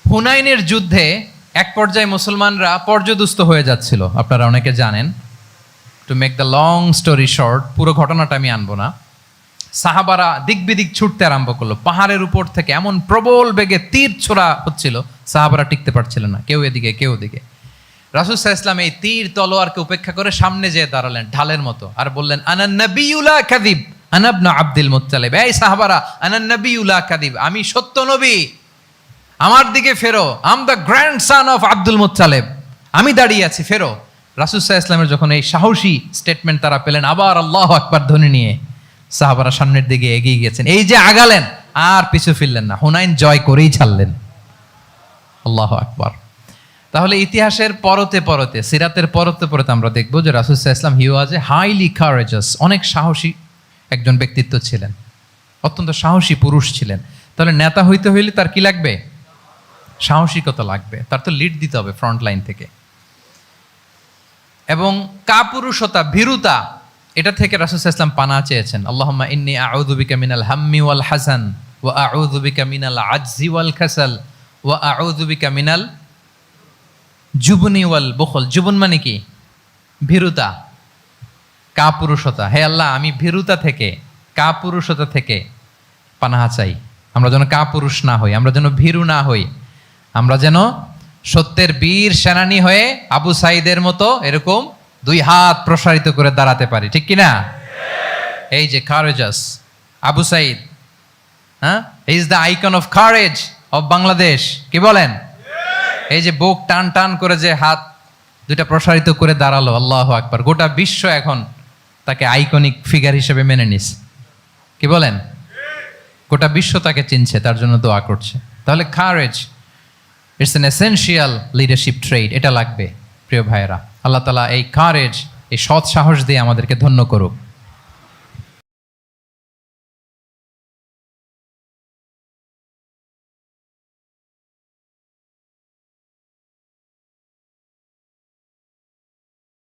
হুনাইনের যুদ্ধে এক পর্যায়ে মুসলমানরা পর্যদুস্ত হয়ে যাচ্ছিল, আপনারা অনেকে জানেন। To make the long story short, পুরো ঘটনাটা আমি আনবো না। সাহাবারা দিক বিদিক ছুটতে আরম্ভ করলো, পাহাড়ের উপর থেকে এমন প্রবল বেগে তীর ছোড়া হচ্ছিল, সাহাবারা টিকতে পারছিলেন না, কেউ এদিকে কেউ ওদিকে। রাসূল সাল্লাল্লাহু আলাইহি ওয়াসাল্লাম এই তীর তলোয়ারকে উপেক্ষা করে সামনে যেয়ে দাঁড়ালেন ঢালের মতো, আর বললেন, আনা নবিয়্যু লা কাযিব আনা ইবনু আব্দুল মুত্তালিব। এই সাহাবারা, আনা নবিয়্যু লা কাযিব, আমি সত্য নবী, আমার দিকে ফেরো। I'm the grandson of Abdul Muttalib, আমি দাঁড়িয়ে আছি, ফেরো। রাসূল সাল্লাল্লাহু আলাইহি ওয়াসাল্লামের যখন এই সাহসী স্টেটমেন্ট তারা পেলেন, আবার আল্লাহু আকবার ধ্বনি নিয়ে সাহাবারা সামনের দিকে এগিয়ে গেছেন। এই যে আগালেন, আর পিছু ফিরলেন না, হুনাইন জয় করেই ছাড়লেন। আল্লাহু আকবার। তাহলে ইতিহাসের পরতে পরতে, সিরাতের পরতে পরতে আমরা দেখবো যে রাসূল সাল্লাল্লাহু আলাইহি ওয়াসাল্লাম হি ওয়াজ এ হাইলি কারেজাস, অনেক সাহসী একজন ব্যক্তিত্ব ছিলেন, অত্যন্ত সাহসী পুরুষ ছিলেন। তাহলে নেতা হইতে হইলে তার কি লাগবে? সাহসিকতা লাগবে, তার তো লিড দিতে হবে ফ্রন্ট লাইন থেকে। এবং কাপুরুষতা, ভীরুতা, এটা থেকে রাসূল সাল্লাল্লাহু আলাইহি ওয়াসাল্লাম পানাহ চেয়েছেন। আল্লাহুম্মা ইন্নী আউযু বিকা মিনাল হাম্মি ওয়াল হাসান ওয়া আউযু বিকা মিনাল আজজি ওয়াল কাসাল ওয়া আউযু বিকা মিনাল জুবনি ওয়াল বুখল। জুবন মানে কি? ভীরুতা, কাপুরুষতা। হে আল্লাহ, আমি ভীরুতা থেকে, কাপুরুষতা থেকে পানাহ চাই। আমরা যেন কাপুরুষ না হই, আমরা যেন ভীরু না হই, আমরা যেন সত্যের বীর সেনানী হয়ে আবু সাঈদের মতো এরকম দুই হাত প্রসারিত করে দাঁড়াতে পারি, ঠিক কিনা? এই যে কারেজাস আবু সাঈদ, হ্যাঁ, is the icon of courage of Bangladesh, কি বলেন? এই যে বুক টান টান করে যে হাত দুইটা প্রসারিত করে দাঁড়ালো, আল্লাহু আকবার, গোটা বিশ্ব এখন তাকে আইকনিক ফিগার হিসেবে মেনে নিস, কি বলেন? গোটা বিশ্ব তাকে চিনছে, তার জন্য দোয়া করছে। তাহলে courage it's an essential leadership trade, এটা লাগবে প্রিয় ভাইয়েরা। আল্লাহ তাআলা এই কারেজ, এই সৎ সাহস দিয়ে আমাদেরকে ধন্য করুক।